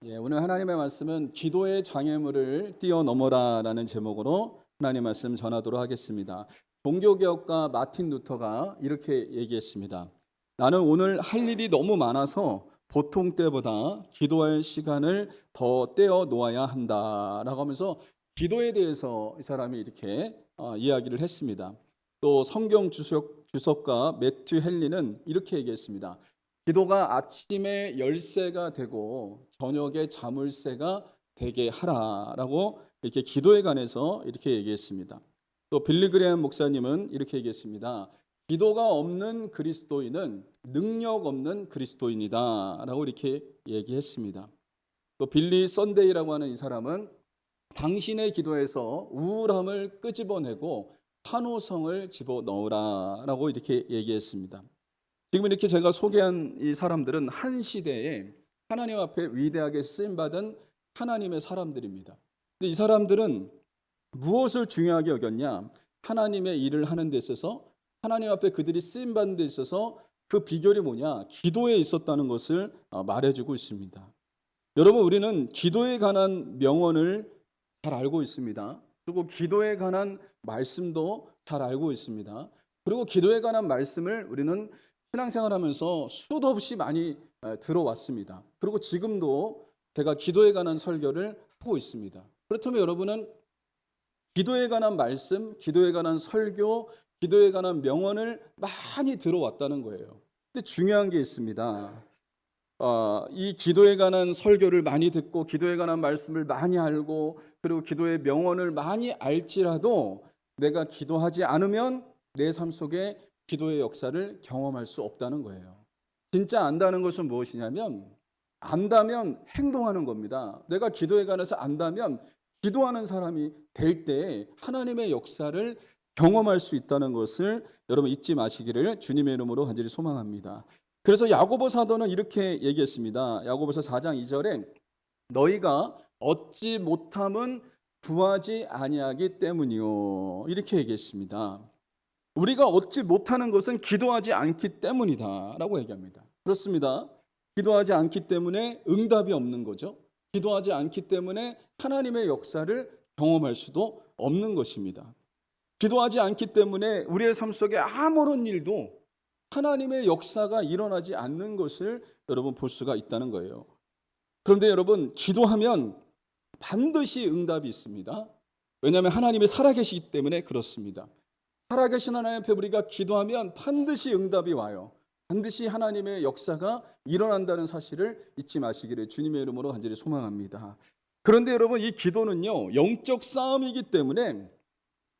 오늘 하나님의 말씀은 기도의 장애물을 뛰어넘어라라는 제목으로 하나님 말씀 전하도록 하겠습니다. 종교개혁가 마틴 루터가 이렇게 얘기했습니다. 나는 오늘 할 일이 너무 많아서 보통 때보다 기도할 시간을 더 떼어 놓아야 한다라고 하면서 기도에 대해서 이 사람이 이렇게 이야기를 했습니다. 또 성경 주석가 매튜 헨리는 이렇게 얘기했습니다. 기도가 아침에 열쇠가 되고 저녁에 자물쇠가 되게 하라라고 이렇게 기도에 관해서 이렇게 얘기했습니다. 또 빌리 그레엄 목사님은 이렇게 얘기했습니다. 기도가 없는 그리스도인은 능력 없는 그리스도인이다라고 이렇게 얘기했습니다. 또 빌리 썬데이라고 하는 이 사람은 당신의 기도에서 우울함을 끄집어내고 환호성을 집어넣으라라고 이렇게 얘기했습니다. 지금 이렇게 제가 소개한 이 사람들은 한 시대에 하나님 앞에 위대하게 쓰임받은 하나님의 사람들입니다. 근데 이 사람들은 무엇을 중요하게 여겼냐? 하나님의 일을 하는 데 있어서, 하나님 앞에 그들이 쓰임받는 데 있어서 그 비결이 뭐냐? 기도에 있었다는 것을 말해주고 있습니다. 여러분, 우리는 기도에 관한 명언을 잘 알고 있습니다. 그리고 기도에 관한 말씀도 잘 알고 있습니다. 그리고 기도에 관한 말씀을 우리는 신앙생활하면서 수도 없이 많이 들어왔습니다. 그리고 지금도 제가 기도에 관한 설교를 하고 있습니다. 그렇다면 여러분은 기도에 관한 말씀, 기도에 관한 설교, 기도에 관한 명언을 많이 들어왔다는 거예요. 근데 중요한 게 있습니다. 이 기도에 관한 설교를 많이 듣고 기도에 관한 말씀을 많이 알고 그리고 기도의 명언을 많이 알지라도 내가 기도하지 않으면 내 삶 속에 기도의 역사를 경험할 수 없다는 거예요. 진짜 안다는 것은 무엇이냐면 안다면 행동하는 겁니다. 내가 기도에 관해서 안다면 기도하는 사람이 될 때 하나님의 역사를 경험할 수 있다는 것을 여러분 잊지 마시기를 주님의 이름으로 간절히 소망합니다. 그래서 야고보 사도는 이렇게 얘기했습니다. 야고보서 4장 2절에 너희가 얻지 못함은 구하지 아니하기 때문이요 이렇게 얘기했습니다. 우리가 얻지 못하는 것은 기도하지 않기 때문이다라고 얘기합니다. 그렇습니다. 기도하지 않기 때문에 응답이 없는 거죠. 기도하지 않기 때문에 하나님의 역사를 경험할 수도 없는 것입니다. 기도하지 않기 때문에 우리의 삶 속에 아무런 일도 하나님의 역사가 일어나지 않는 것을 여러분 볼 수가 있다는 거예요. 그런데 여러분 기도하면 반드시 응답이 있습니다. 왜냐하면 하나님이 살아계시기 때문에 그렇습니다. 살아계신 하나님 앞에 우리가 기도하면 반드시 응답이 와요. 반드시 하나님의 역사가 일어난다는 사실을 잊지 마시기를 주님의 이름으로 간절히 소망합니다. 그런데 여러분 이 기도는요 영적 싸움이기 때문에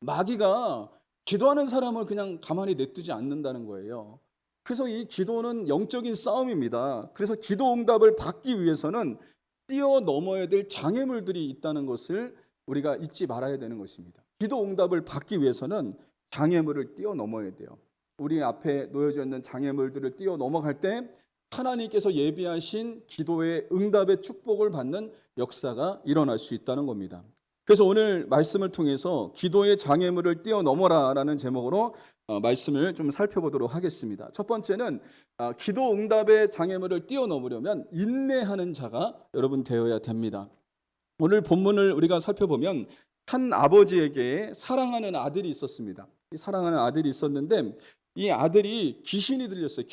마귀가 기도하는 사람을 그냥 가만히 냅두지 않는다는 거예요. 그래서 이 기도는 영적인 싸움입니다. 그래서 기도 응답을 받기 위해서는 뛰어넘어야 될 장애물들이 있다는 것을 우리가 잊지 말아야 되는 것입니다. 기도 응답을 받기 위해서는 장애물을 뛰어넘어야 돼요. 우리 앞에 놓여져 있는 장애물들을 뛰어넘어갈 때 하나님께서 예비하신 기도의 응답의 축복을 받는 역사가 일어날 수 있다는 겁니다. 그래서 오늘 말씀을 통해서 기도의 장애물을 뛰어넘어라라는 제목으로 말씀을 좀 살펴보도록 하겠습니다. 첫 번째는 기도 응답의 장애물을 뛰어넘으려면 인내하는 자가 여러분 되어야 됩니다. 오늘 본문을 우리가 살펴보면 한 아버지에게 사랑하는 아들이 있었습니다. 이 사랑하는 아들이 있었는데 이 아들이 귀신이 들렸어요.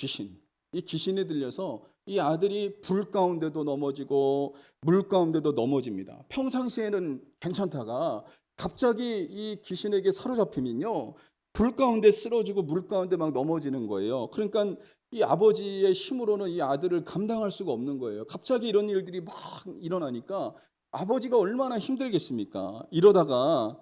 이 귀신이 들려서 이 아들이 불 가운데도 넘어지고 물 가운데도 넘어집니다. 평상시에는 괜찮다가 갑자기 이 귀신에게 사로잡히면요 불 가운데 쓰러지고 물 가운데 막 넘어지는 거예요. 그러니까 이 아버지의 힘으로는 이 아들을 감당할 수가 없는 거예요. 갑자기 이런 일들이 막 일어나니까 아버지가 얼마나 힘들겠습니까? 이러다가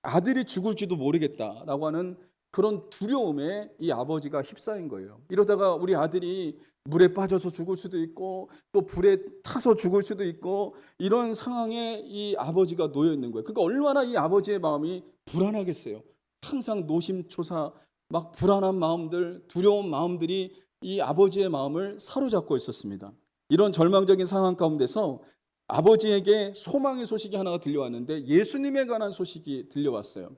아들이 죽을지도 모르겠다라고 하는 그런 두려움에 이 아버지가 휩싸인 거예요. 이러다가 우리 아들이 물에 빠져서 죽을 수도 있고 또 불에 타서 죽을 수도 있고 이런 상황에 이 아버지가 놓여 있는 거예요. 그러니까 얼마나 이 아버지의 마음이 불안하겠어요. 항상 노심초사 막 불안한 마음들, 두려운 마음들이 이 아버지의 마음을 사로잡고 있었습니다. 이런 절망적인 상황 가운데서 아버지에게 소망의 소식이 하나가 들려왔는데 예수님에 관한 소식이 들려왔어요.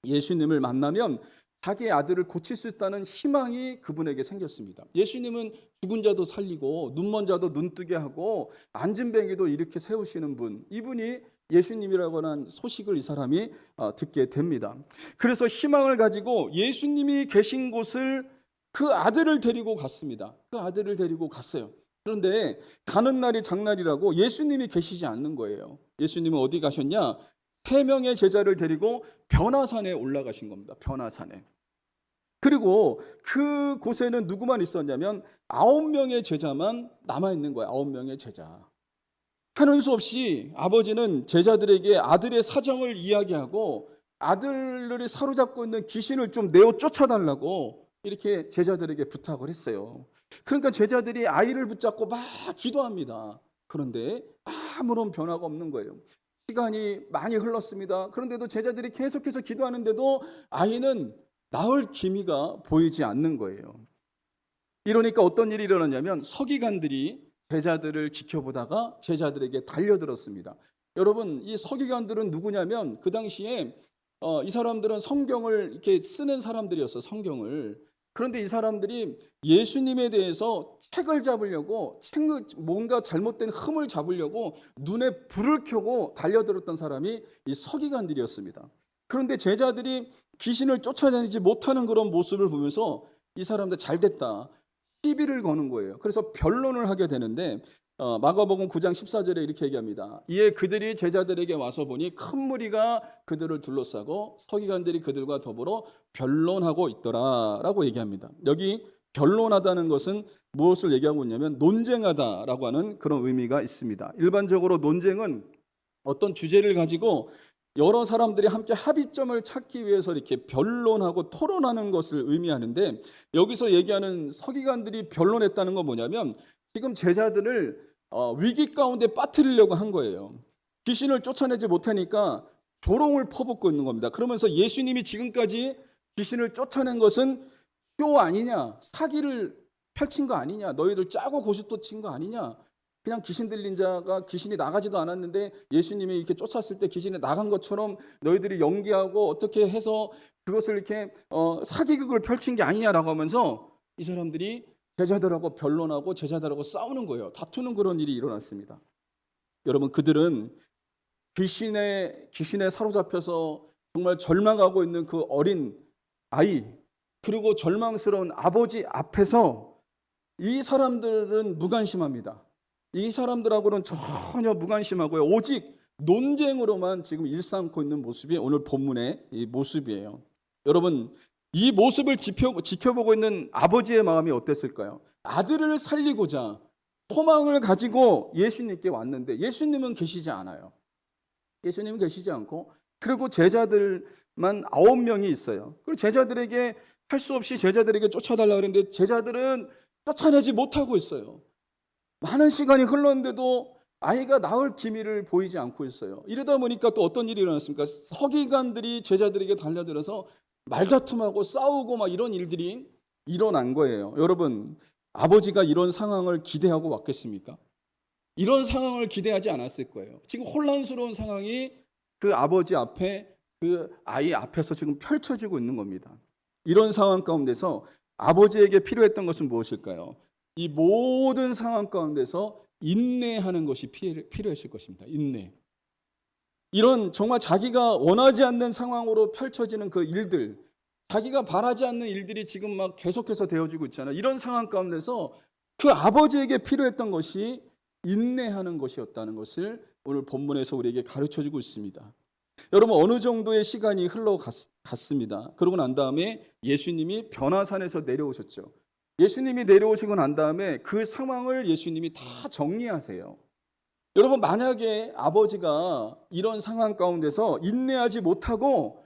예수님을 만나면 자기의 아들을 고칠 수 있다는 희망이 그분에게 생겼습니다. 예수님은 죽은 자도 살리고 눈먼 자도 눈뜨게 하고 앉은 뱅이도 이렇게 세우시는 분, 이분이 예수님이라고 하는 소식을 이 사람이 듣게 됩니다. 그래서 희망을 가지고 예수님이 계신 곳을 그 아들을 데리고 갔습니다. 그 아들을 데리고 갔어요. 그런데 가는 날이 장날이라고 예수님이 계시지 않는 거예요. 예수님은 어디 가셨냐? 3명의 제자를 데리고 변화산에 올라가신 겁니다. 변화산에. 그리고 그 곳에는 누구만 있었냐면 9명의 제자만 남아있는 거예요. 9명의 제자. 하는 수 없이 아버지는 제자들에게 아들의 사정을 이야기하고 아들을 사로잡고 있는 귀신을 좀 내어 쫓아달라고 이렇게 제자들에게 부탁을 했어요. 그러니까 제자들이 아이를 붙잡고 막 기도합니다. 그런데 아무런 변화가 없는 거예요. 시간이 많이 흘렀습니다. 그런데도 제자들이 계속해서 기도하는데도 아이는 나을 기미가 보이지 않는 거예요. 이러니까 어떤 일이 일어났냐면 서기관들이 제자들을 지켜보다가 제자들에게 달려들었습니다. 여러분, 이 서기관들은 누구냐면 그 당시에 이 사람들은 성경을 이렇게 쓰는 사람들이었어요. 성경을. 그런데 이 사람들이 예수님에 대해서 책을 잡으려고 뭔가 잘못된 흠을 잡으려고 눈에 불을 켜고 달려들었던 사람이 이 서기관들이었습니다. 그런데 제자들이 귀신을 쫓아내지 못하는 그런 모습을 보면서 이 사람들 잘됐다, 시비를 거는 거예요. 그래서 변론을 하게 되는데 마가복음 9장 14절에 이렇게 얘기합니다. 이에 그들이 제자들에게 와서 보니 큰 무리가 그들을 둘러싸고 서기관들이 그들과 더불어 변론하고 있더라라고 얘기합니다. 여기 변론하다는 것은 무엇을 얘기하고 있냐면 논쟁하다라고 하는 그런 의미가 있습니다. 일반적으로 논쟁은 어떤 주제를 가지고 여러 사람들이 함께 합의점을 찾기 위해서 이렇게 변론하고 토론하는 것을 의미하는데, 여기서 얘기하는 서기관들이 변론했다는 건 뭐냐면 지금 제자들을 위기 가운데 빠뜨리려고 한 거예요. 귀신을 쫓아내지 못하니까 조롱을 퍼붓고 있는 겁니다. 그러면서 예수님이 지금까지 귀신을 쫓아낸 것은 쇼 아니냐, 사기를 펼친 거 아니냐, 너희들 짜고 고스톱 친 거 아니냐, 그냥 귀신 들린 자가 귀신이 나가지도 않았는데 예수님이 이렇게 쫓았을 때 귀신이 나간 것처럼 너희들이 연기하고 어떻게 해서 그것을 이렇게 사기극을 펼친 게 아니냐라고 하면서 이 사람들이 제자들하고 변론하고 제자들하고 싸우는 거예요. 다투는 그런 일이 일어났습니다. 여러분, 그들은 귀신에 사로잡혀서 정말 절망하고 있는 그 어린 아이, 그리고 절망스러운 아버지 앞에서 이 사람들은 무관심합니다. 이 사람들하고는 전혀 무관심하고요. 오직 논쟁으로만 지금 일삼고 있는 모습이 오늘 본문의 이 모습이에요. 여러분, 이 모습을 지켜보고 있는 아버지의 마음이 어땠을까요? 아들을 살리고자 소망을 가지고 예수님께 왔는데 예수님은 계시지 않아요. 예수님은 계시지 않고, 그리고 제자들만 9명이 있어요. 그리고 제자들에게 할 수 없이 제자들에게 쫓아달라고 그랬는데 제자들은 쫓아내지 못하고 있어요. 많은 시간이 흘렀는데도 아이가 나을 기미를 보이지 않고 있어요. 이러다 보니까 또 어떤 일이 일어났습니까? 서기관들이 제자들에게 달려들어서 말다툼하고 싸우고 막 이런 일들이 일어난 거예요. 여러분, 아버지가 이런 상황을 기대하고 왔겠습니까? 이런 상황을 기대하지 않았을 거예요. 지금 혼란스러운 상황이 그 아버지 앞에, 그 아이 앞에서 지금 펼쳐지고 있는 겁니다. 이런 상황 가운데서 아버지에게 필요했던 것은 무엇일까요? 이 모든 상황 가운데서 인내하는 것이 필요했을 것입니다. 인내. 이런 정말 자기가 원하지 않는 상황으로 펼쳐지는 그 일들, 자기가 바라지 않는 일들이 지금 막 계속해서 되어지고 있잖아요. 이런 상황 가운데서 그 아버지에게 필요했던 것이 인내하는 것이었다는 것을 오늘 본문에서 우리에게 가르쳐주고 있습니다. 여러분, 어느 정도의 시간이 흘러갔습니다. 그러고 난 다음에 예수님이 변화산에서 내려오셨죠. 예수님이 내려오시고 난 다음에 그 상황을 예수님이 다 정리하세요. 여러분, 만약에 아버지가 이런 상황 가운데서 인내하지 못하고,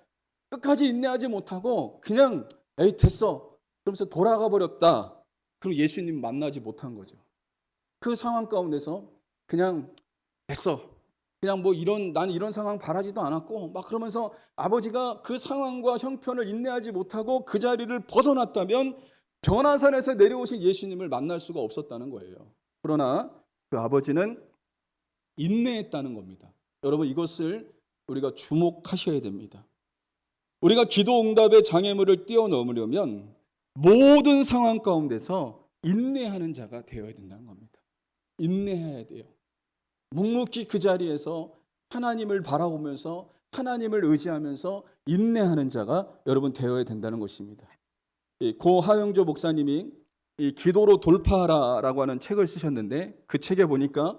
끝까지 인내하지 못하고 그냥 에이 됐어 그러면서 돌아가 버렸다, 그럼 예수님 만나지 못한 거죠. 그 상황 가운데서 그냥 됐어, 그냥 나는 이런 상황 바라지도 않았고 막 그러면서 아버지가 그 상황과 형편을 인내하지 못하고 그 자리를 벗어났다면 변화산에서 내려오신 예수님을 만날 수가 없었다는 거예요. 그러나 그 아버지는 인내했다는 겁니다. 여러분, 이것을 우리가 주목하셔야 됩니다. 우리가 기도 응답의 장애물을 뛰어넘으려면 모든 상황 가운데서 인내하는 자가 되어야 된다는 겁니다. 인내해야 돼요. 묵묵히 그 자리에서 하나님을 바라보면서 하나님을 의지하면서 인내하는 자가 여러분 되어야 된다는 것입니다. 고 하영조 목사님이 이 기도로 돌파하라라고 하는 책을 쓰셨는데 그 책에 보니까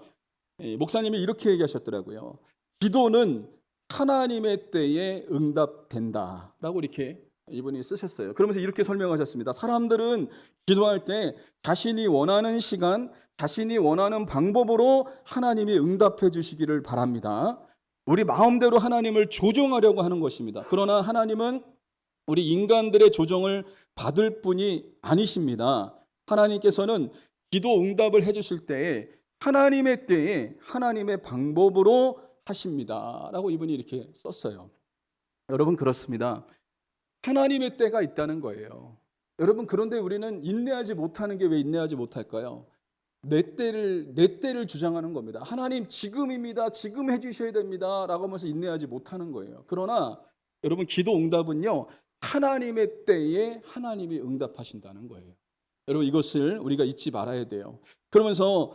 목사님이 이렇게 얘기하셨더라고요. 기도는 하나님의 때에 응답된다라고 이렇게 이분이 쓰셨어요. 그러면서 이렇게 설명하셨습니다. 사람들은 기도할 때 자신이 원하는 시간, 자신이 원하는 방법으로 하나님이 응답해 주시기를 바랍니다. 우리 마음대로 하나님을 조종하려고 하는 것입니다. 그러나 하나님은 우리 인간들의 조종을 받을 분이 아니십니다. 하나님께서는 기도 응답을 해주실 때에 하나님의 때에 하나님의 방법으로 하십니다 라고 이분이 이렇게 썼어요. 여러분 그렇습니다. 하나님의 때가 있다는 거예요. 여러분 그런데 우리는 인내하지 못하는 게 왜 인내하지 못할까요? 내 때를 주장하는 겁니다. 하나님 지금입니다. 지금 해주셔야 됩니다 라고 하면서 인내하지 못하는 거예요. 그러나 여러분 기도 응답은요 하나님의 때에 하나님이 응답하신다는 거예요. 여러분 이것을 우리가 잊지 말아야 돼요. 그러면서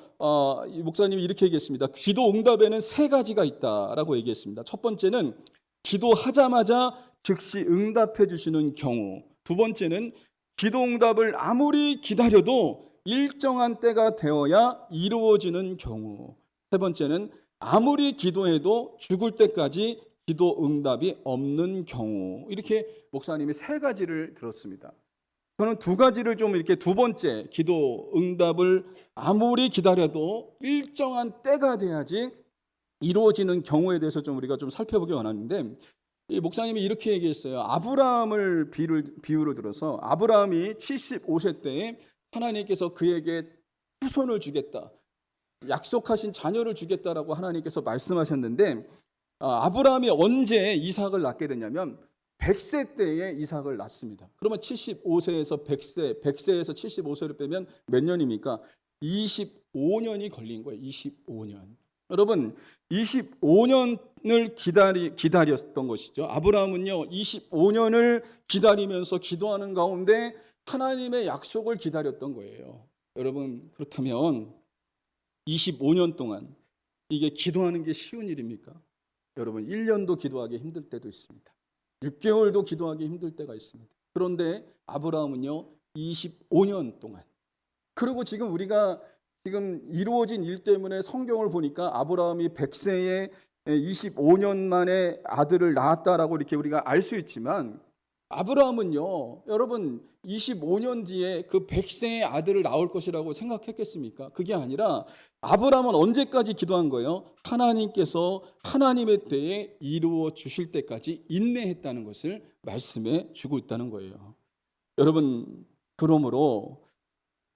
이 목사님이 이렇게 얘기했습니다. 기도 응답에는 세 가지가 있다라고 얘기했습니다. 첫 번째는 기도하자마자 즉시 응답해 주시는 경우, 두 번째는 기도 응답을 아무리 기다려도 일정한 때가 되어야 이루어지는 경우, 세 번째는 아무리 기도해도 죽을 때까지 기도 응답이 없는 경우. 이렇게 목사님이 세 가지를 들었습니다. 저는 두 가지를 좀 이렇게 두 번째 기도 응답을 아무리 기다려도 일정한 때가 돼야지 이루어지는 경우에 대해서 좀 우리가 좀 살펴보기 원하는데 이 목사님이 이렇게 얘기했어요. 아브라함을 비유로 들어서 아브라함이 75세 때에 하나님께서 그에게 후손을 주겠다, 약속하신 자녀를 주겠다라고 하나님께서 말씀하셨는데 아브라함이 언제 이삭을 낳게 되냐면 100세 때에 이삭을 낳습니다. 그러면 75세에서 100세, 100세에서 75세를 빼면 몇 년입니까? 25년이 걸린 거예요. 25년. 여러분 25년을 기다렸던 것이죠. 아브라함은요 25년을 기다리면서 기도하는 가운데 하나님의 약속을 기다렸던 거예요. 여러분 그렇다면 25년 동안 이게 기도하는 게 쉬운 일입니까? 여러분 1년도 기도하기 힘들 때도 있습니다. 6개월도 기도하기 힘들 때가 있습니다. 그런데 아브라함은요 25년 동안, 그리고 지금 우리가 지금 이루어진 일 때문에 성경을 보니까 아브라함이 100세에 25년 만에 아들을 낳았다라고 이렇게 우리가 알 수 있지만 아브라함은요 여러분 25년 뒤에 그 100세의 아들을 낳을 것이라고 생각했겠습니까? 그게 아니라 아브라함은 언제까지 기도한 거예요? 하나님께서 하나님의 때에 이루어 주실 때까지 인내했다는 것을 말씀해 주고 있다는 거예요. 여러분 그러므로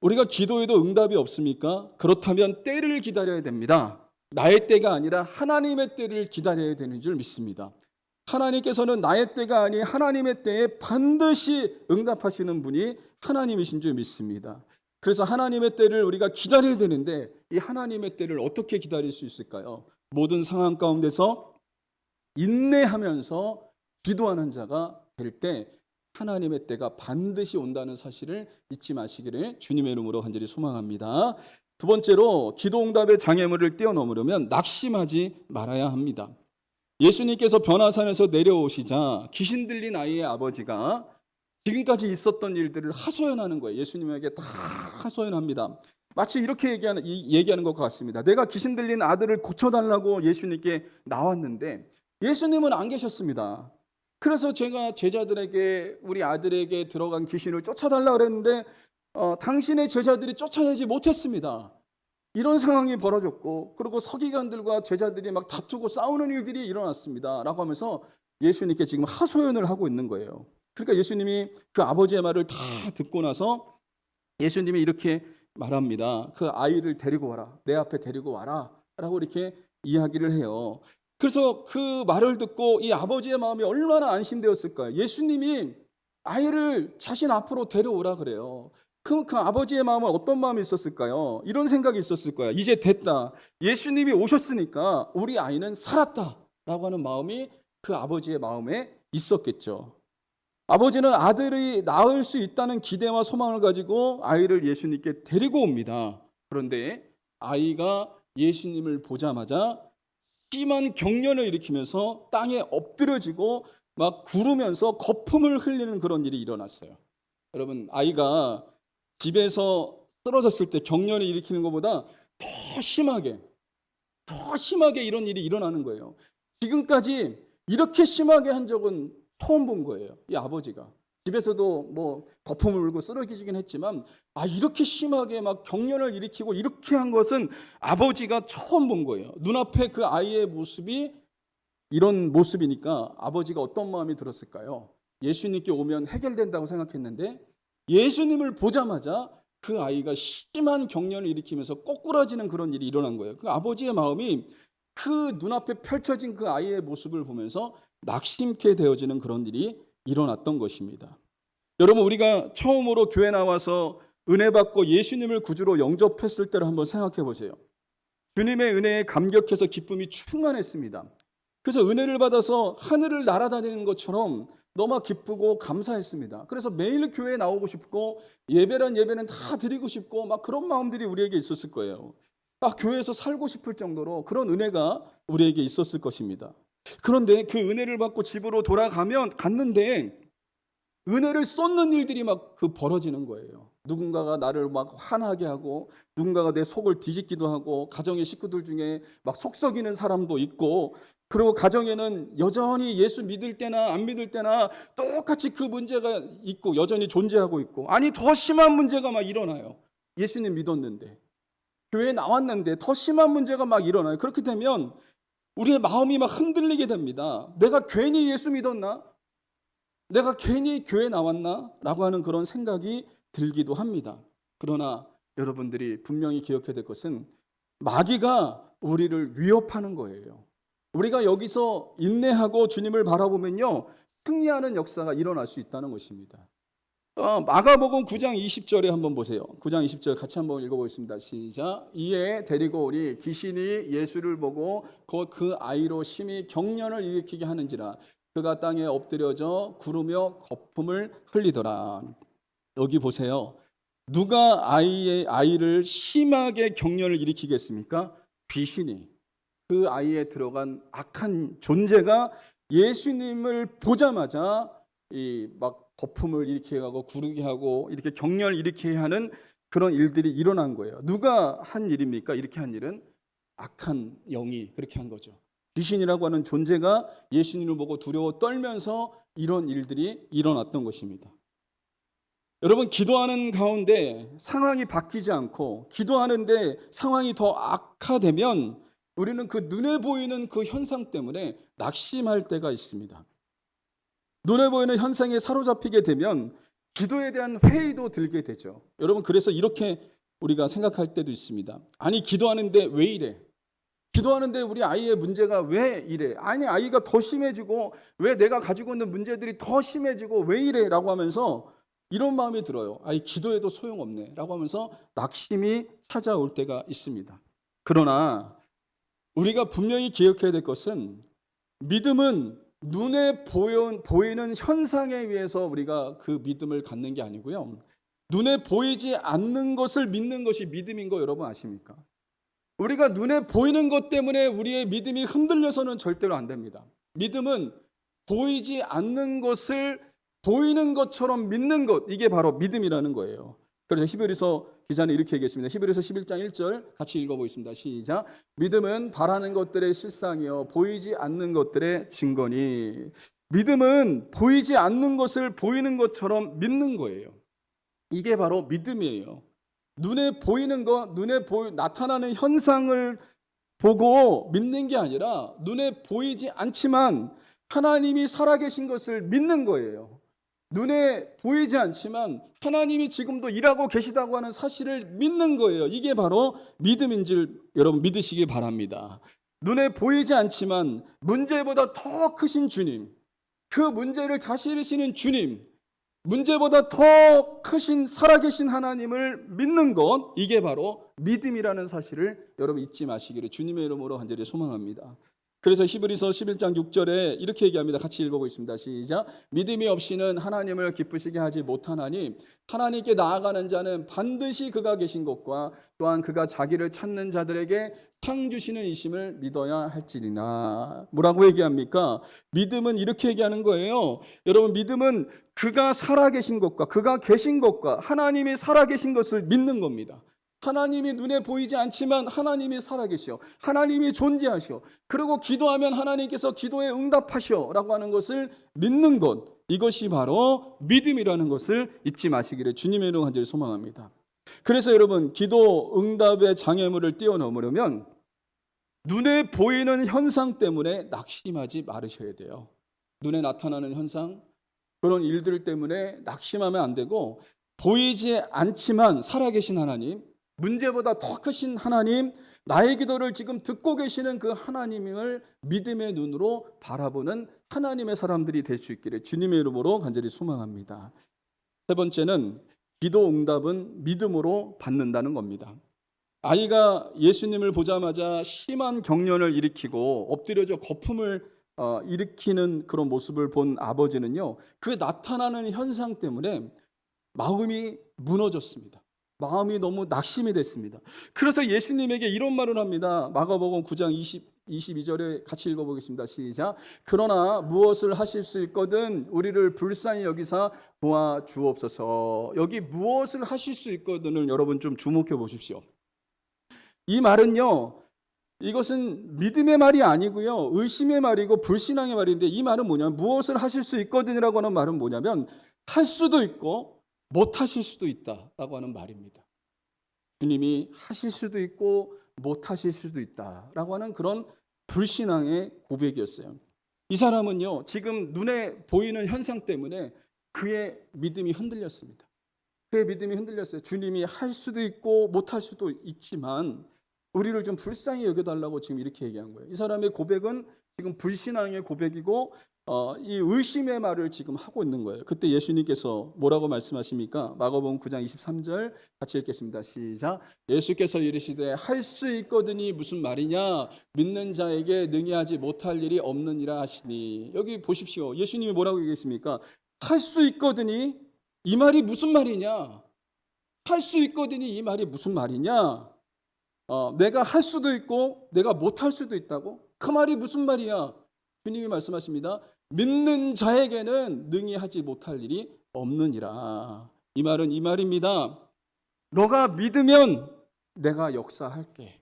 우리가 기도해도 응답이 없습니까? 그렇다면 때를 기다려야 됩니다. 나의 때가 아니라 하나님의 때를 기다려야 되는 줄 믿습니다. 하나님께서는 나의 때가 아닌 하나님의 때에 반드시 응답하시는 분이 하나님이신 줄 믿습니다. 그래서 하나님의 때를 우리가 기다려야 되는데 이 하나님의 때를 어떻게 기다릴 수 있을까요? 모든 상황 가운데서 인내하면서 기도하는 자가 될 때 하나님의 때가 반드시 온다는 사실을 잊지 마시기를 주님의 이름으로 간절히 소망합니다. 두 번째로 기도 응답의 장애물을 뛰어넘으려면 낙심하지 말아야 합니다. 예수님께서 변화산에서 내려오시자 귀신 들린 아이의 아버지가 지금까지 있었던 일들을 하소연하는 거예요. 예수님에게 다 하소연합니다. 마치 이렇게 얘기하는 것 같습니다. 내가 귀신 들린 아들을 고쳐달라고 예수님께 나왔는데 예수님은 안 계셨습니다. 그래서 제가 제자들에게 우리 아들에게 들어간 귀신을 쫓아달라고 그랬는데 당신의 제자들이 쫓아내지 못했습니다. 이런 상황이 벌어졌고, 그리고 서기관들과 제자들이 막 다투고 싸우는 일들이 일어났습니다 라고 하면서 예수님께 지금 하소연을 하고 있는 거예요. 그러니까 예수님이 그 아버지의 말을 다 듣고 나서 예수님이 이렇게 말합니다. 그 아이를 데리고 와라, 내 앞에 데리고 와라 라고 이렇게 이야기를 해요. 그래서 그 말을 듣고 이 아버지의 마음이 얼마나 안심되었을까요? 예수님이 아이를 자신 앞으로 데려오라 그래요. 그 아버지의 마음은 어떤 마음이 있었을까요? 이런 생각이 있었을 거예요. 이제 됐다. 예수님이 오셨으니까 우리 아이는 살았다 라고 하는 마음이 그 아버지의 마음에 있었겠죠. 아버지는 아들이 낳을 수 있다는 기대와 소망을 가지고 아이를 예수님께 데리고 옵니다. 그런데 아이가 예수님을 보자마자 심한 경련을 일으키면서 땅에 엎드려지고 막 구르면서 거품을 흘리는 그런 일이 일어났어요. 여러분, 아이가 집에서 쓰러졌을 때 경련을 일으키는 것보다 더 심하게 이런 일이 일어나는 거예요. 지금까지 이렇게 심하게 한 적은 처음 본 거예요. 이 아버지가. 집에서도 뭐 거품을 울고 쓰러지긴 했지만 이렇게 심하게 막 경련을 일으키고 이렇게 한 것은 아버지가 처음 본 거예요. 눈앞에 그 아이의 모습이 이런 모습이니까 아버지가 어떤 마음이 들었을까요? 예수님께 오면 해결된다고 생각했는데 예수님을 보자마자 그 아이가 심한 경련을 일으키면서 꼬꾸라지는 그런 일이 일어난 거예요. 그 아버지의 마음이 그 눈앞에 펼쳐진 그 아이의 모습을 보면서 낙심케 되어지는 그런 일이 일어났던 것입니다. 여러분, 우리가 처음으로 교회 나와서 은혜 받고 예수님을 구주로 영접했을 때를 한번 생각해 보세요. 주님의 은혜에 감격해서 기쁨이 충만했습니다. 그래서 은혜를 받아서 하늘을 날아다니는 것처럼 너무 기쁘고 감사했습니다. 그래서 매일 교회에 나오고 싶고 예배란 예배는 다 드리고 싶고 막 그런 마음들이 우리에게 있었을 거예요. 교회에서 살고 싶을 정도로 그런 은혜가 우리에게 있었을 것입니다. 그런데 그 은혜를 받고 집으로 갔는데 은혜를 쏟는 일들이 막 벌어지는 거예요. 누군가가 나를 막 화나게 하고 누군가가 내 속을 뒤집기도 하고 가정의 식구들 중에 막 속썩이는 사람도 있고 그리고 가정에는 여전히 예수 믿을 때나 안 믿을 때나 똑같이 그 문제가 있고 여전히 존재하고 있고 더 심한 문제가 막 일어나요. 예수님 믿었는데 교회에 나왔는데 더 심한 문제가 막 일어나요. 그렇게 되면 우리의 마음이 막 흔들리게 됩니다. 내가 괜히 예수 믿었나? 내가 괜히 교회 나왔나? 라고 하는 그런 생각이 들기도 합니다. 그러나 여러분들이 분명히 기억해야 될 것은 마귀가 우리를 위협하는 거예요. 우리가 여기서 인내하고 주님을 바라보면요, 승리하는 역사가 일어날 수 있다는 것입니다. 마가복음 9장 20절에 한번 보세요. 9장 20절 같이 한번 읽어보겠습니다. 시작. 이에 데리고 오니 귀신이 예수를 보고 곧 그 아이로 심히 경련을 일으키게 하는지라 그가 땅에 엎드려져 구르며 거품을 흘리더라. 여기 보세요. 누가 아이를 심하게 경련을 일으키겠습니까? 귀신이. 그 아이에 들어간 악한 존재가 예수님을 보자마자 막 거품을 일으키게 하고 구르게 하고 이렇게 경련을 일으키게 하는 그런 일들이 일어난 거예요. 누가 한 일입니까? 이렇게 한 일은 악한 영이 그렇게 한 거죠. 귀신이라고 하는 존재가 예수님을 보고 두려워 떨면서 이런 일들이 일어났던 것입니다. 여러분, 기도하는 가운데 상황이 바뀌지 않고 기도하는데 상황이 더 악화되면 우리는 그 눈에 보이는 그 현상 때문에 낙심할 때가 있습니다. 눈에 보이는 현상에 사로잡히게 되면 기도에 대한 회의도 들게 되죠. 여러분, 그래서 이렇게 우리가 생각할 때도 있습니다. 아니, 기도하는데 왜 이래? 기도하는데 우리 아이의 문제가 왜 이래? 아니, 아이가 더 심해지고 왜 내가 가지고 있는 문제들이 더 심해지고 왜 이래? 라고 하면서 이런 마음이 들어요. 기도해도 소용없네 라고 하면서 낙심이 찾아올 때가 있습니다. 그러나 우리가 분명히 기억해야 될 것은 믿음은 눈에 보이는 현상에 의해서 우리가 그 믿음을 갖는 게 아니고요. 눈에 보이지 않는 것을 믿는 것이 믿음인 거 여러분 아십니까? 우리가 눈에 보이는 것 때문에 우리의 믿음이 흔들려서는 절대로 안 됩니다. 믿음은 보이지 않는 것을 보이는 것처럼 믿는 것, 이게 바로 믿음이라는 거예요. 그래서 히브리서 기자는 이렇게 얘기했습니다. 히브리서 11장 1절 같이 읽어보겠습니다. 시작. 믿음은 바라는 것들의 실상이요 보이지 않는 것들의 증거니. 믿음은 보이지 않는 것을 보이는 것처럼 믿는 거예요. 이게 바로 믿음이에요. 눈에 보이는 것, 나타나는 현상을 보고 믿는 게 아니라 눈에 보이지 않지만 하나님이 살아계신 것을 믿는 거예요. 눈에 보이지 않지만 하나님이 지금도 일하고 계시다고 하는 사실을 믿는 거예요. 이게 바로 믿음인 줄 여러분 믿으시기 바랍니다. 눈에 보이지 않지만 문제보다 더 크신 주님, 그 문제를 다스리시는 주님, 문제보다 더 크신 살아계신 하나님을 믿는 것, 이게 바로 믿음이라는 사실을 여러분 잊지 마시기를 주님의 이름으로 간절히 소망합니다. 그래서 히브리서 11장 6절에 이렇게 얘기합니다. 같이 읽어보겠습니다. 시작. 믿음이 없이는 하나님을 기쁘시게 하지 못하나니 하나님께 나아가는 자는 반드시 그가 계신 것과 또한 그가 자기를 찾는 자들에게 상 주시는 이심을 믿어야 할지니라. 뭐라고 얘기합니까? 믿음은 이렇게 얘기하는 거예요. 여러분, 믿음은 그가 살아계신 것과 그가 계신 것과 하나님이 살아계신 것을 믿는 겁니다. 하나님이 눈에 보이지 않지만 하나님이 살아계시오. 하나님이 존재하시오. 그리고 기도하면 하나님께서 기도에 응답하시오 라고 하는 것을 믿는 것, 이것이 바로 믿음이라는 것을 잊지 마시기를 주님의 이름으로 간절히 소망합니다. 그래서 여러분, 기도 응답의 장애물을 뛰어넘으려면 눈에 보이는 현상 때문에 낙심하지 말으셔야 돼요. 눈에 나타나는 현상, 그런 일들 때문에 낙심하면 안 되고, 보이지 않지만 살아계신 하나님, 문제보다 더 크신 하나님, 나의 기도를 지금 듣고 계시는 그 하나님을 믿음의 눈으로 바라보는 하나님의 사람들이 될 수 있기를 주님의 이름으로 간절히 소망합니다. 세 번째는 기도 응답은 믿음으로 받는다는 겁니다. 아이가 예수님을 보자마자 심한 경련을 일으키고 엎드려져 거품을 일으키는 그런 모습을 본 아버지는요, 그 나타나는 현상 때문에 마음이 무너졌습니다. 마음이 너무 낙심이 됐습니다. 그래서 예수님에게 이런 말을 합니다. 마가복음 9장 22절에 같이 읽어보겠습니다. 시작. 그러나 무엇을 하실 수 있거든 우리를 불쌍히 여기사 도와주옵소서. 여기 무엇을 하실 수 있거든을 여러분 좀 주목해 보십시오. 이 말은요, 이것은 믿음의 말이 아니고요, 의심의 말이고 불신앙의 말인데, 이 말은 뭐냐면, 무엇을 하실 수 있거든이라고 하는 말은 뭐냐면 할 수도 있고 못 하실 수도 있다라고 하는 말입니다. 주님이 하실 수도 있고 못 하실 수도 있다라고 하는 그런 불신앙의 고백이었어요. 이 사람은요, 지금 눈에 보이는 현상 때문에 그의 믿음이 흔들렸습니다. 그의 믿음이 흔들렸어요. 주님이 할 수도 있고 못 할 수도 있지만 우리를 좀 불쌍히 여겨달라고 지금 이렇게 얘기한 거예요. 이 사람의 고백은 지금 불신앙의 고백이고 이 의심의 말을 지금 하고 있는 거예요. 그때 예수님께서 뭐라고 말씀하십니까? 마가복음 9장 23절 같이 읽겠습니다. 시작. 예수께서 이르시되 할 수 있거든이 무슨 말이냐? 믿는 자에게 능히 하지 못할 일이 없느니라 하시니. 여기 보십시오. 예수님이 뭐라고 얘기했습니까? 할 수 있거든이, 이 말이 무슨 말이냐? 할 수 있거든이 이 말이 무슨 말이냐? 내가 할 수도 있고 내가 못할 수도 있다고? 그 말이 무슨 말이야? 주님이 말씀하십니다. 믿는 자에게는 능히 하지 못할 일이 없느니라. 이 말은 이 말입니다. 너가 믿으면 내가 역사할게.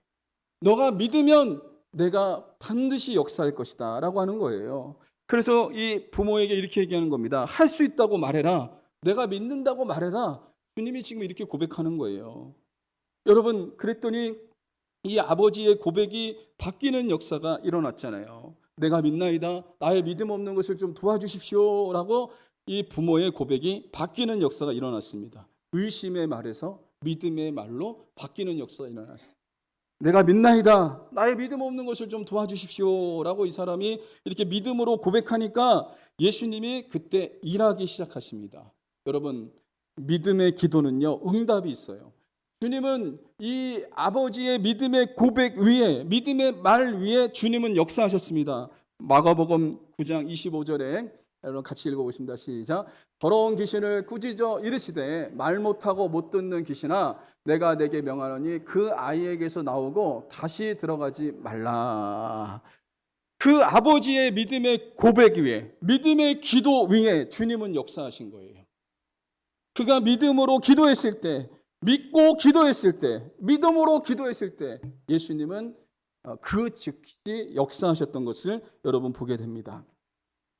너가 믿으면 내가 반드시 역사할 것이다 라고 하는 거예요. 그래서 이 부모에게 이렇게 얘기하는 겁니다. 할 수 있다고 말해라. 내가 믿는다고 말해라. 주님이 지금 이렇게 고백하는 거예요. 여러분, 그랬더니 이 아버지의 고백이 바뀌는 역사가 일어났잖아요. 내가 믿나이다. 나의 믿음 없는 것을 좀 도와주십시오 라고 이 부모의 고백이 바뀌는 역사가 일어났습니다. 의심의 말에서 믿음의 말로 바뀌는 역사가 일어났어요. 내가 믿나이다. 나의 믿음 없는 것을 좀 도와주십시오 라고 이 사람이 이렇게 믿음으로 고백하니까 예수님이 그때 일하기 시작하십니다. 여러분, 믿음의 기도는요, 응답이 있어요. 주님은 이 아버지의 믿음의 고백 위에, 믿음의 말 위에 주님은 역사하셨습니다. 마가복음 9장 25절에 여러분 같이 읽어보겠습니다. 시작. 더러운 귀신을 꾸짖어 이르시되 말 못하고 못 듣는 귀신아, 내가 내게 명하노니 그 아이에게서 나오고 다시 들어가지 말라. 그 아버지의 믿음의 고백 위에, 믿음의 기도 위에 주님은 역사하신 거예요. 그가 믿음으로 기도했을 때, 믿고 기도했을 때, 믿음으로 기도했을 때 예수님은 그 즉시 역사하셨던 것을 여러분 보게 됩니다.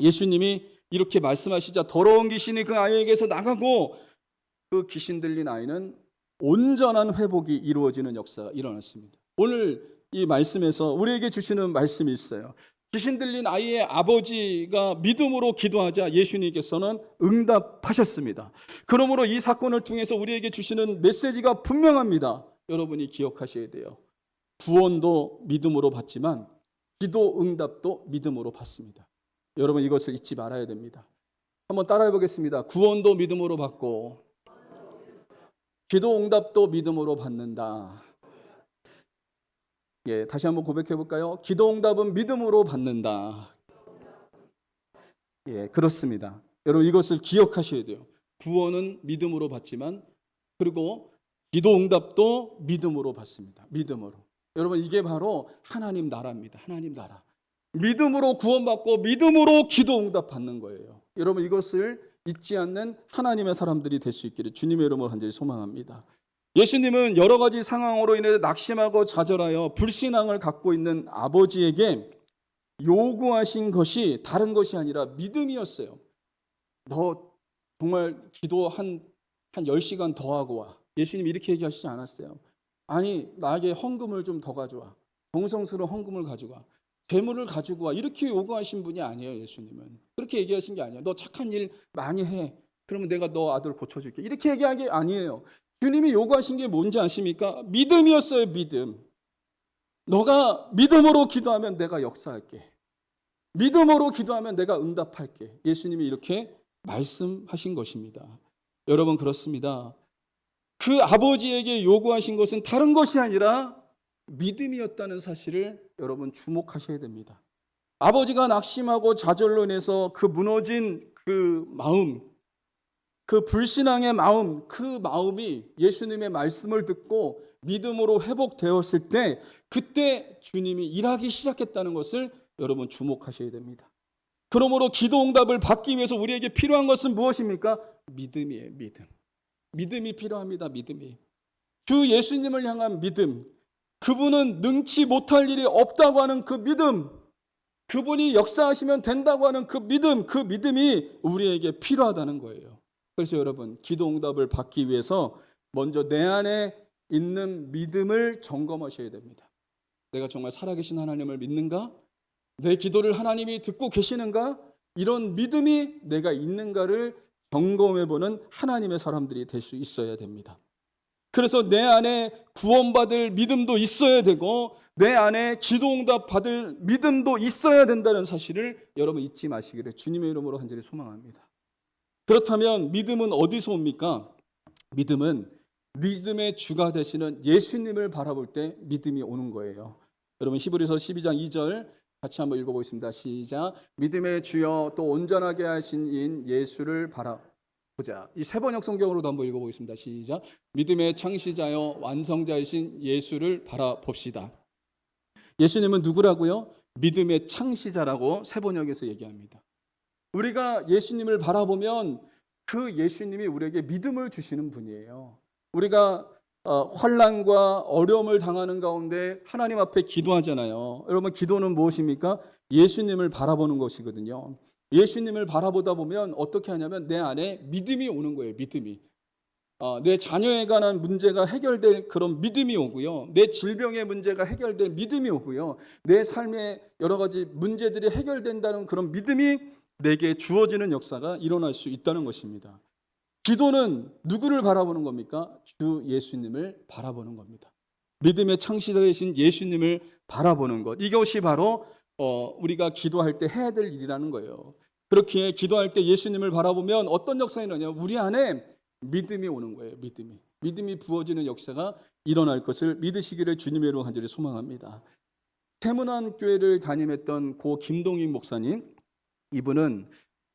예수님이 이렇게 말씀하시자 더러운 귀신이 그 아이에게서 나가고 그 귀신 들린 아이는 온전한 회복이 이루어지는 역사가 일어났습니다. 오늘 이 말씀에서 우리에게 주시는 말씀이 있어요. 귀신 들린 아이의 아버지가 믿음으로 기도하자 예수님께서는 응답하셨습니다. 그러므로 이 사건을 통해서 우리에게 주시는 메시지가 분명합니다. 여러분이 기억하셔야 돼요. 구원도 믿음으로 받지만 기도 응답도 믿음으로 받습니다. 여러분, 이것을 잊지 말아야 됩니다. 한번 따라해 보겠습니다. 구원도 믿음으로 받고 기도 응답도 믿음으로 받는다. 예, 다시 한번 고백해 볼까요? 기도 응답은 믿음으로 받는다. 예, 그렇습니다. 여러분 이것을 기억하셔야 돼요. 구원은 믿음으로 받지만, 그리고 기도 응답도 믿음으로 받습니다. 믿음으로. 여러분 이게 바로 하나님 나라입니다. 하나님 나라. 믿음으로 구원받고 믿음으로 기도 응답 받는 거예요. 여러분 이것을 잊지 않는 하나님의 사람들이 될 수 있기를 주님의 이름으로 간절히 소망합니다. 예수님은 여러 가지 상황으로 인해 낙심하고 좌절하여 불신앙을 갖고 있는 아버지에게 요구하신 것이 다른 것이 아니라 믿음이었어요. 너 정말 기도 한 10시간 더 하고 와. 예수님 이렇게 얘기하시지 않았어요. 아니 나에게 헌금을 좀 더 가져와. 정성스러운 헌금을 가져와. 재물을 가지고 와. 이렇게 요구하신 분이 아니에요. 예수님은 그렇게 얘기하신 게 아니에요. 너 착한 일 많이 해. 그러면 내가 너 아들 고쳐줄게. 이렇게 얘기한 게 아니에요. 주님이 요구하신 게 뭔지 아십니까? 믿음이었어요. 믿음. 너가 믿음으로 기도하면 내가 역사할게. 믿음으로 기도하면 내가 응답할게. 예수님이 이렇게 말씀하신 것입니다. 여러분 그렇습니다. 그 아버지에게 요구하신 것은 다른 것이 아니라 믿음이었다는 사실을 여러분 주목하셔야 됩니다. 아버지가 낙심하고 좌절로 인해서 그 무너진 그 마음, 그 불신앙의 마음, 그 마음이 예수님의 말씀을 듣고 믿음으로 회복되었을 때 그때 주님이 일하기 시작했다는 것을 여러분 주목하셔야 됩니다. 그러므로 기도 응답을 받기 위해서 우리에게 필요한 것은 무엇입니까? 믿음이에요. 믿음. 믿음이 필요합니다. 믿음이. 주 예수님을 향한 믿음. 그분은 능치 못할 일이 없다고 하는 그 믿음. 그분이 역사하시면 된다고 하는 그 믿음. 그 믿음이 우리에게 필요하다는 거예요. 그래서 여러분 기도 응답을 받기 위해서 먼저 내 안에 있는 믿음을 점검하셔야 됩니다. 내가 정말 살아계신 하나님을 믿는가? 내 기도를 하나님이 듣고 계시는가? 이런 믿음이 내가 있는가를 점검해보는 하나님의 사람들이 될 수 있어야 됩니다. 그래서 내 안에 구원받을 믿음도 있어야 되고 내 안에 기도 응답 받을 믿음도 있어야 된다는 사실을 여러분 잊지 마시기를 주님의 이름으로 간절히 소망합니다. 그렇다면 믿음은 어디서 옵니까? 믿음은 믿음의 주가 되시는 예수님을 바라볼 때 믿음이 오는 거예요. 여러분 히브리서 12장 2절 같이 한번 읽어보겠습니다. 시작. 믿음의 주여 또 온전하게 하신 인 예수를 바라보자. 이 세 번역 성경으로도 한번 읽어보겠습니다. 시작. 믿음의 창시자여 완성자이신 예수를 바라봅시다. 예수님은 누구라고요? 믿음의 창시자라고 세 번역에서 얘기합니다. 우리가 예수님을 바라보면 그 예수님이 우리에게 믿음을 주시는 분이에요. 우리가 환난과 어려움을 당하는 가운데 하나님 앞에 기도하잖아요. 여러분 기도는 무엇입니까? 예수님을 바라보는 것이거든요. 예수님을 바라보다 보면 어떻게 하냐면 내 안에 믿음이 오는 거예요. 믿음이. 내 자녀에 관한 문제가 해결될 그런 믿음이 오고요. 내 질병의 문제가 해결될 믿음이 오고요. 내 삶의 여러 가지 문제들이 해결된다는 그런 믿음이 내게 주어지는 역사가 일어날 수 있다는 것입니다. 기도는 누구를 바라보는 겁니까? 주 예수님을 바라보는 겁니다. 믿음의 창시자이신 예수님을 바라보는 것. 이것이 바로 우리가 기도할 때 해야 될 일이라는 거예요. 그렇게 기도할 때 예수님을 바라보면 어떤 역사가 일어나냐면 우리 안에 믿음이 오는 거예요. 믿음이 부어지는 역사가 일어날 것을 믿으시기를 주님의 이름으로 간절히 소망합니다. 태문안 교회를 담임했던 고 김동인 목사님, 이분은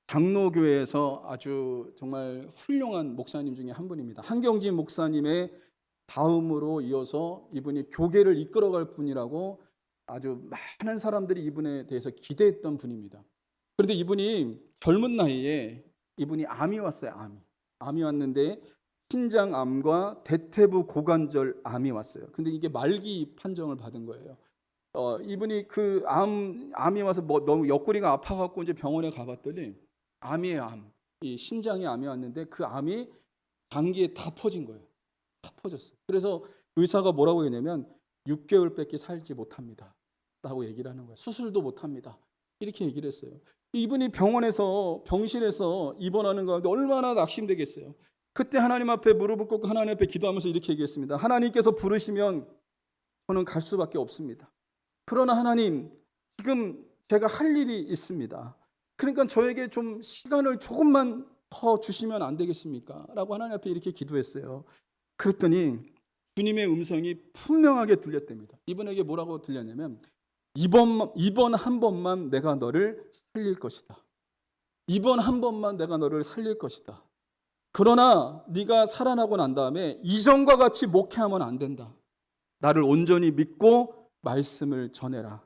장로교회에서 아주 정말 훌륭한 목사님 중에 한 분입니다. 한경진 목사님의 다음으로 이어서 이분이 교계를 이끌어갈 분이라고 아주 많은 사람들이 이분에 대해서 기대했던 분입니다. 그런데 이분이 젊은 나이에 이분이 암이 왔어요. 암이 왔는데 신장암과 대퇴부 고관절 암이 왔어요. 근데 이게 말기 판정을 받은 거예요. 이분이 그 암이 와서 너무 옆구리가 아파갖고 이제 병원에 가봤더니 암이에요, 암. 이 신장에 암이 왔는데 그 암이 장기에 다 퍼진 거예요. 다 퍼졌어요. 그래서 의사가 뭐라고 했냐면 6개월밖에 살지 못합니다. 라고 얘기를 하는 거예요. 수술도 못합니다. 이렇게 얘기를 했어요. 이분이 병실에서 입원하는 가운데 얼마나 낙심되겠어요. 그때 하나님 앞에 무릎을 꿇고 하나님 앞에 기도하면서 이렇게 얘기했습니다. 하나님께서 부르시면 저는 갈 수밖에 없습니다. 그러나 하나님, 지금 제가 할 일이 있습니다. 그러니까 저에게 좀 시간을 조금만 더 주시면 안 되겠습니까? 라고 하나님 앞에 이렇게 기도했어요. 그랬더니 주님의 음성이 분명하게 들렸답니다. 이분에게 뭐라고 들렸냐면 이번 한 번만 내가 너를 살릴 것이다. 이번 한 번만 내가 너를 살릴 것이다. 그러나 네가 살아나고 난 다음에 이전과 같이 목회하면 안 된다. 나를 온전히 믿고 말씀을 전해라.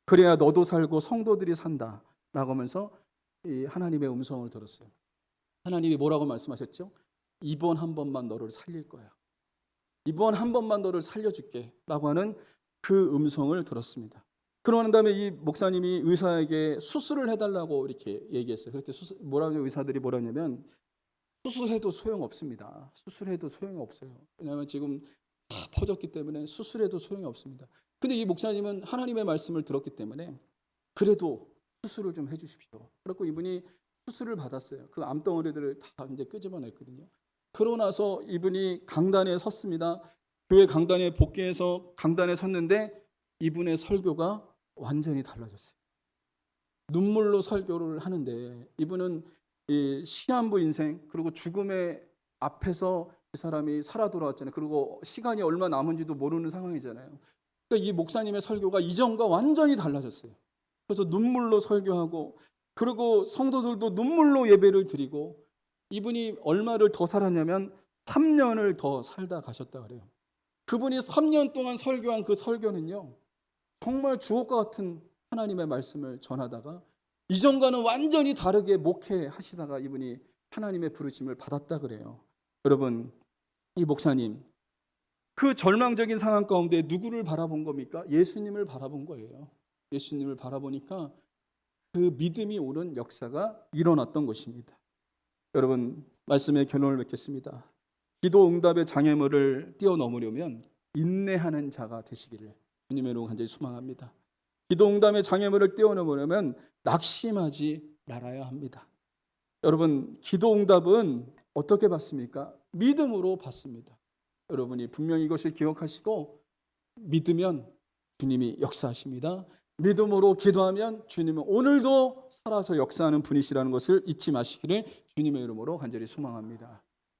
그래야 너도 살고 성도들이 산다. 라고 하면서 이 하나님의 음성을 들었어요. 하나님이 뭐라고 말씀하셨죠? 이번 한 번만 너를 살릴 거야. 이번 한 번만 너를 살려줄게. 라고 하는 그 음성을 들었습니다. 그러는 다음에 이 목사님이 의사에게 수술을 해달라고 이렇게 얘기했어요. 그랬더니 의사들이 뭐라냐면 수술해도 소용없습니다. 수술해도 소용이 없어요. 왜냐하면 지금 다 퍼졌기 때문에 수술해도 소용이 없습니다. 근데 이 목사님은 하나님의 말씀을 들었기 때문에 그래도 수술을 좀 해주십시오. 그래서 이분이 수술을 받았어요. 그 암덩어리들을 다 이제 끄집어냈거든요. 그러고 나서 이분이 강단에 섰습니다. 교회 강단에 복귀해서 강단에 섰는데 이분의 설교가 완전히 달라졌어요. 눈물로 설교를 하는데 이분은 이 시한부 인생 그리고 죽음의 앞에서 이 사람이 살아 돌아왔잖아요. 그리고 시간이 얼마 남은지도 모르는 상황이잖아요. 그러니까 이 목사님의 설교가 이전과 완전히 달라졌어요. 그래서 눈물로 설교하고 그리고 성도들도 눈물로 예배를 드리고 이분이 얼마를 더 살았냐면 3년을 더 살다 가셨다 그래요. 그분이 3년 동안 설교한 그 설교는요. 정말 주옥과 같은 하나님의 말씀을 전하다가 이전과는 완전히 다르게 목회하시다가 이분이 하나님의 부르심을 받았다 그래요. 여러분, 이 목사님 그 절망적인 상황 가운데 누구를 바라본 겁니까? 예수님을 바라본 거예요. 예수님을 바라보니까 그 믿음이 오는 역사가 일어났던 것입니다. 여러분, 말씀의 결론을 맺겠습니다. 기도 응답의 장애물을 뛰어넘으려면 인내하는 자가 되시기를 주님의 이름으로 간절히 소망합니다. 기도 응답의 장애물을 뛰어넘으려면 낙심하지 말아야 합니다. 여러분, 기도 응답은 어떻게 받습니까? 믿음으로 받습니다. 여러분이 분명히 이것을 기억하시고 믿으면 주님이 역사하십니다. 믿음으로 기도하면 주님은 오늘도 살아서 역사하는 분이시라는 것을 잊지 마시기를 주님의 이름으로 간절히 소망합니다.